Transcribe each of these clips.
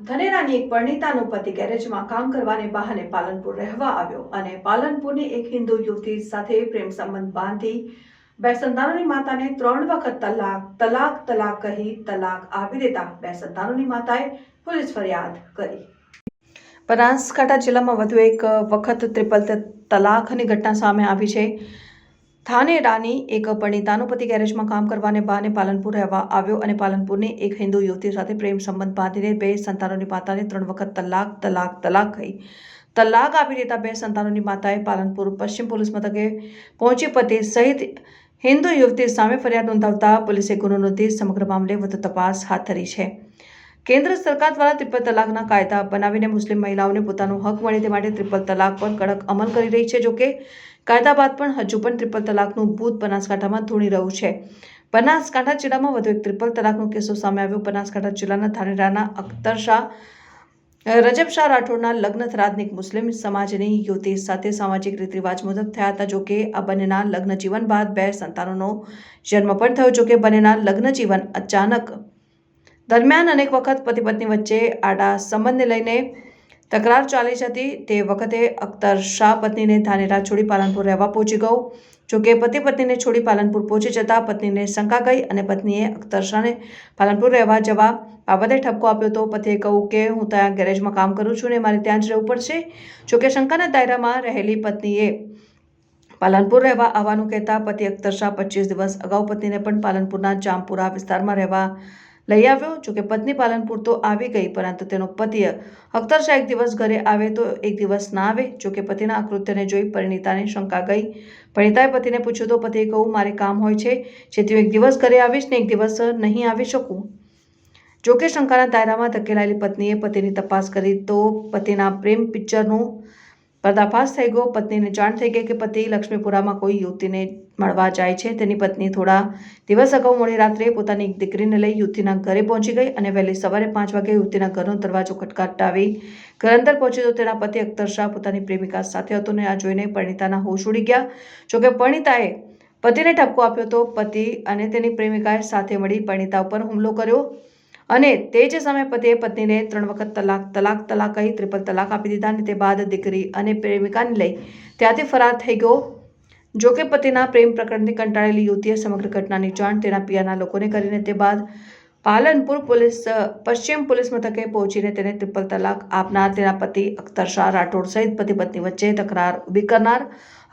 ધનેરાની એક પરણિતાનો પતિ ગેરેજમાં કામ કરવાને બહાને પાલનપુર રહેવા આવ્યો અને પાલનપુરની એક હિન્દુ યુવતી સાથે પ્રેમ સંબંધ બાંધી બે સંતાનોની માતાને 3 વખત તલાક કહી તલાક આપી દેતા બે સંતાનોની માતાએ પોલીસ ફરિયાદ કરી। બનાસકાંઠા જિલ્લામાં વધુ એક વખત ટ્રિપલ તલાકની ઘટના સામે આવી છે। ધાનેરાની એક પરણિતાનો પતિ ગેરેજમાં કામ કરવાને બહાને પાલનપુર રહેવા આવ્યો અને પાલનપુરની એક હિન્દુ યુવતી સાથે પ્રેમ સંબંધ બાંધીને બે સંતાનોની માતાને 3 વખત તલાક કહી તલાક આપી દેતા બે સંતાનોની માતાએ પાલનપુર પશ્ચિમ પોલીસ મથકે પહોંચી પતિ સહિત હિન્દુ યુવતી સામે ફરિયાદ નોંધાવતા પોલીસે ગુનો નોંધી સમગ્ર મામલે વધુ તપાસ હાથ ધરી છે। કેન્દ્ર સરકાર દ્વારા ટ્રિપલ તલાકના કાયદા બનાવીને મુસ્લિમ મહિલાઓને પોતાનો હક મળે તે માટે ટ્રિપલ તલાક પર કડક અમલ કરી રહી છે। જોકે કાયદા બાદ પણ હજુ પણ ટ્રિપલ તલાકનું ભૂત બનાસકાંઠામાં ધૂણી રહ્યું છે। બનાસકાંઠા જિલ્લામાં વધુ એક ટ્રિપલ તલાકનો કિસ્સો સામે આવ્યો। બનાસકાંઠા જિલ્લાના ધાનેરાના અખ્તર શાહ રજબ શાહ રાઠોડના લગ્ન થરાદનિક મુસ્લિમ સમાજની યુવતી સાથે સામાજિક રીત રિવાજ મુજબ થયા હતા। જોકે આ બંનેના લગ્ન જીવન બાદ બે સંતાનોનો જન્મ પણ થયો। જોકે બંનેના લગ્ન જીવન અચાનક દરમિયાન અનેક વખત પતિ પત્ની વચ્ચે આડા સંબંધને લઈને તકરાર ચાલી હતી। તે વખતે અખ્તર શાહ પત્નીને ધાનેરા છોડી પાલનપુર રહેવા પહોંચી ગયો। જોકે પતિ પત્નીને છોડી પાલનપુર પહોંચી જતા પત્નીને શંકા ગઈ અને પત્નીએ અખ્તર શાહને પાલનપુર રહેવા જવા બાબતે ઠપકો આપ્યો તો પતિએ કહ્યું કે હું ત્યાં ગેરેજમાં કામ કરું છું ને મારે ત્યાં જ રહેવું પડશે। જોકે શંકાના દાયરામાં રહેલી પત્નીએ પાલનપુર રહેવા આવવાનું કહેતા પતિ અખ્તર શાહ 25 દિવસ અગાઉ પત્નીને પણ પાલનપુરના જામપુરા વિસ્તારમાં રહેવા લઈ આવ્યો। જોકે પત્ની પાલનપુર તો આવી ગઈ પરંતુ તેનો પતિ અખ્તર શાહ એક દિવસ ઘરે આવે તો એક દિવસ ના આવે। જોકે પતિના આ કૃત્યને જોઈ પરિણીતાને શંકા ગઈ। પરિણીતાએ પતિને પૂછ્યું તો પતિએ કહ્યું મારે કામ હોય છે જેથી હું એક દિવસ ઘરે આવીશ ને એક દિવસ નહીં આવી શકું। જોકે શંકાના દાયરામાં ધકેલાયેલી પત્નીએ પતિની તપાસ કરી તો પતિના પ્રેમ પિક્ચરનું પર્દાફાશ થઈ ગયો। પત્નીને જાણ થઈ ગઈ કે પતિ લક્ષ્મીપુરામાં કોઈ યુવતીને મળવા જાય છે। તેની પત્ની થોડા દિવસ અગાઉ મોડી રાત્રે પોતાની એક દીકરીને લઈ યુવતીના ઘરે પહોંચી ગઈ અને વહેલી સવારે 5 વાગે યુવતીના ઘરનો દરવાજો ખટખટાવી ઘર અંદર પહોંચી તો તેના પતિ અખ્તર શાહ પોતાની પ્રેમિકા સાથે હતો ને આ જોઈને પરિણીતાના હોશ ઉડી ગયા। જોકે પરિણીતાએ પતિને ઠપકો આપ્યો તો પતિ અને તેની પ્રેમિકાએ સાથે મળી પરિણીતા ઉપર હુમલો કર્યો અને તે જ સમયે પતિએ પત્નીને 3 વખત તલાક કહી ટ્રિપલ તલાક આપી દીધા અને તે બાદ દીકરી અને પ્રેમિકાને લઈ ત્યાંથી ફરાર થઈ ગયો। જોકે પતિના પ્રેમ પ્રકરણથી કંટાળેલી યુવતીએ સમગ્ર ઘટનાની જાણ તેના પિયરના લોકોને કરીને તે બાદ પાલનપુર પશ્ચિમ પોલીસ મથકે પહોંચીને તેને ટ્રિપલ તલાક આપનાર તેના પતિ અખ્તર શાહ રાઠોડ સહિત પતિ પત્ની વચ્ચે તકરાર ઊભી કરનાર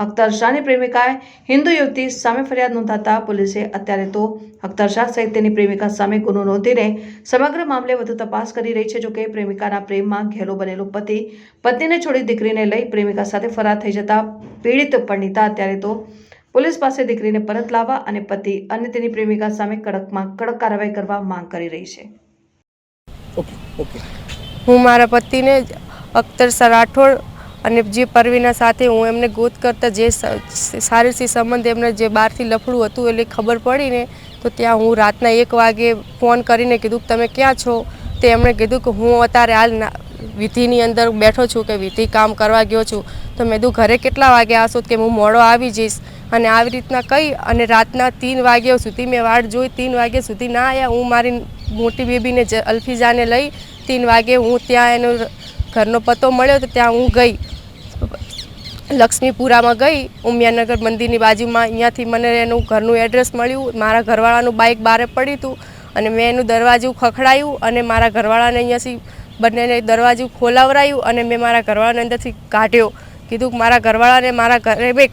અખ્તર શાહની પ્રેમિકાએ હિન્દુ યુવતી સામે ફરિયાદ નોંધાતા પોલીસે અત્યારે તો અખ્તર શાહ સહિત તેની પ્રેમિકા સામે ગુનો નોંધીને સમગ્ર મામલે વધુ તપાસ કરી રહી છે। જોકે પ્રેમિકાના પ્રેમમાં ઘેલો બનેલો પતિ પત્નીને છોડી દીકરીને લઈ પ્રેમિકા સાથે ફરાર થઈ જતા પીડિત પરિણીતા અત્યારે તો પોલીસ પાસે દીકરીને પરત લાવવા અને પતિ અને તેની પ્રેમિકા સામે કડકમાં કડક કાર્યવાહી કરવા માંગ કરી રહી છે। હું મારા પતિને અખ્તર શાહ રાઠોડ અને જે પરવીના સાથે હું એમને ગોત કરતા જે સારીસી સંબંધ એમને જે બહારથી લફડું હતું એટલે ખબર પડીને તો ત્યાં હું રાતના 1 વાગે ફોન કરીને કીધું તમે ક્યાં છો? તો એમણે કીધું કે હું અત્યારે હાલ વિધિની અંદર બેઠો છું કે વિધિ કામ કરવા ગયો છું। તો મેં કીધું ઘરે કેટલા વાગે આવશો? કે હું મોડો આવી જઈશ અને આવી રીતના કહી અને રાતના 3 વાગ્યા સુધી મેં વાટ જોઈ। 3 વાગ્યા સુધી ના આવ્યા। હું મારી મોટી બેબીને અલ્ફીઝાને લઈ 3 વાગે હું ત્યાં એનો ઘરનો પતો મળ્યો તો ત્યાં હું ગઈ લક્ષ્મીપુરામાં ગઈ ઉમિયાનગર મંદિરની બાજુમાં। અહીંયાથી મને એનું ઘરનું એડ્રેસ મળ્યું। મારા ઘરવાળાનું બાઇક બહાર પડ્યું હતું અને મેં એનું દરવાજું ખખડાયું અને મારા ઘરવાળાને અહીંયાથી બંનેને દરવાજું ખોલાવરાયું અને મેં મારા ઘરવાળાને અંદરથી કાઢ્યો। કીધું મારા ઘરવાળાને મારા ઘરે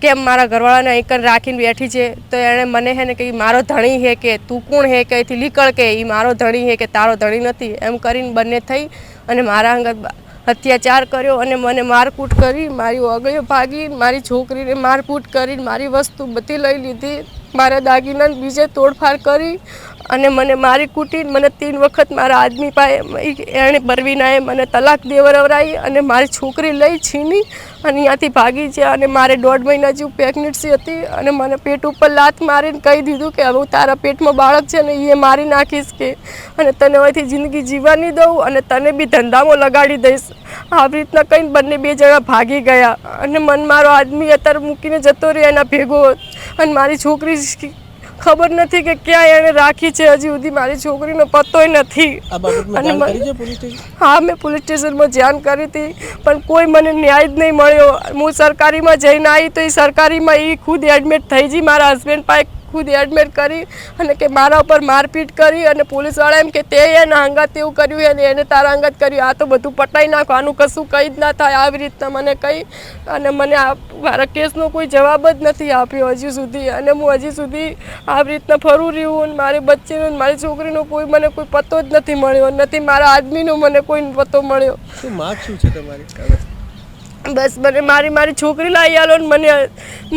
કેમ મારા ઘરવાળાને અહીં કન રાખીને બેઠી છે? તો એણે મને હે ને કે મારો ધણી હે કે તું કોણ હે કે અહીંથી નીકળ કે એ મારો ધણી હે કે તારો ધણી નથી એમ કરીને બંને થઈ અને મારા અંગત અત્યાચાર કર્યો અને મને મારકૂટ કરી, મારી ઓગળીઓ ભાગી, મારી છોકરીને મારકૂટ કરી, મારી વસ્તુ બધી લઈ લીધી, મારા દાગીના બીજે તોડફાડ કરી અને મને મારી કૂટી મને 3 વખત મારા આદમી પાસે એણે પરવીનાએ મને તલાક દેવરાવી અને મારી છોકરી લઈ છીની અને અહીંયાથી ભાગી છે અને મારે 1.5 મહિના જેવું પ્રેગ્નન્સી હતી અને મને પેટ ઉપર લાત મારીને કહી દીધું કે હવે તારા પેટમાં બાળક છે ને એ મારી નાખીશ કે અને તને હવેથી જિંદગી જીવવા નહીં દઉં અને તને બી ધંધામાં લગાડી દઈશ। આવી રીતના કહીને બંને 2 જણા ભાગી ગયા અને મને મારો આદમી અત્યારે મૂકીને જતો રહ્યો એના ભેગો અને મારી છોકરી ખબર નથી કે ક્યાં એણે રાખી છે. હજી સુધી મારી છોકરીનો પત્તોય નથી. આ બાબતમાં જાણ કરી છે પોલીસ સ્ટેશન? હા, મેં પોલીસ સ્ટેશનમાં જાણ કરી હતી, પણ કોઈ મને ન્યાય જ નહીં મળ્યો. હું સરકારીમાં જઈને આવી તો એ સરકારીમાં એ ખુદ એડમિટ થઈ ગઈ. મારા હસબન્ડ પાસે ખુદ એડમિટ કરી અને કે મારા ઉપર મારપીટ કરી અને પોલીસવાળા એમ કે તે એના અંગાત એવું કર્યું અને એને તારા અંગાત કર્યું. આ તો બધું પટાઈ નાખો, આનું કશું કંઈ જ ના થાય. આવી રીતના મને કહી અને મને મારા કેસનો કોઈ જવાબ જ નથી આપ્યો હજી સુધી. અને હું હજી સુધી આવી રીતના ફરું રહ્યું અને મારી બચ્ચીનો મારી છોકરીનો કોઈ મને કોઈ પત્તો જ નથી મળ્યો, નથી મારા આદમીનો મને કોઈ પત્તો મળ્યો. શું માંગ શું છે તમારી? બસ મને મારી છોકરી લાવી આલો ને મને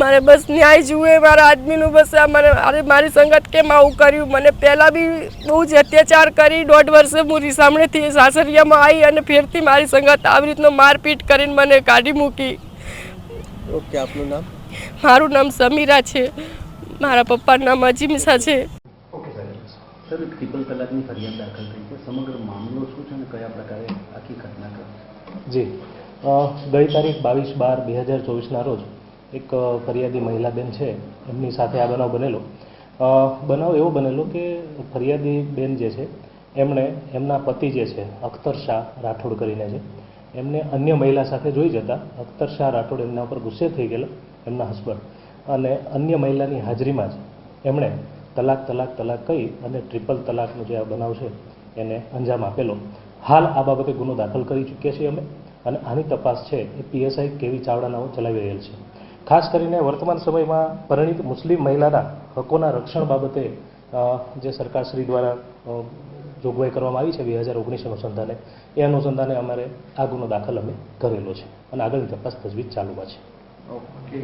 મારે બસ ન્યાય જુએ મારા આદમીનું. બસ આ મને મારી સંગત કેમ આવું કર્યું? મને પહેલાં બી બહુ જ અત્યાચાર કરી. 1.5 વર્ષે હું રીસામણેથી સાસરિયામાં આવી અને ફેરથી મારી સંગત આવી રીતનો મારપીટ કરીને મને કાઢી મૂકી. ઓકે, આપનું નામ? મારું નામ સમીરા છે, મારા પપ્પાનું નામ અજીમિસા છે. ઓકે સર, ટ્રિપલ તલાકની ફરિયાદ દાખલ થઈ છે. સમગ્ર મામલો શું છે અને કયા પ્રકારે આખી ઘટના કરી? જી, ગઈ તારીખ 22/12/2024ના રોજ એક ફરિયાદી મહિલા બેન છે, એમની સાથે આ બનાવ બનેલો. બનાવ એવો બનેલો કે ફરિયાદી બેન જે છે એમણે એમના પતિ જે છે અખ્તર શાહ રાઠોડ કરીને છે, એમને અન્ય મહિલા સાથે જોઈ જતા અખ્તર શાહ રાઠોડ એમના ઉપર ગુસ્સે થઈ ગયેલો, એમના હસબન્ડ, અને અન્ય મહિલાની હાજરીમાં જ એમણે તલાક કહી અને ટ્રિપલ તલાકનો જે આ બનાવ છે એને અંજામ આપેલો. હાલ આ બાબતે ગુનો દાખલ કરી ચૂક્યા છીએ અમે અને આની તપાસ છે એ PSI કેવી ચાવડાનાઓ ચલાવી રહેલ છે. ખાસ કરીને વર્તમાન સમયમાં પરિણીત મુસ્લિમ મહિલાના હકોના રક્ષણ બાબતે જે સરકારશ્રી દ્વારા જોગવાઈ કરવામાં આવી છે 2019 અનુસંધાને, એ અનુસંધાને અમારે આ ગુનો દાખલ અમે કરેલો છે અને આગળની તપાસ તજવીજ ચાલુમાં છે. ઓકે.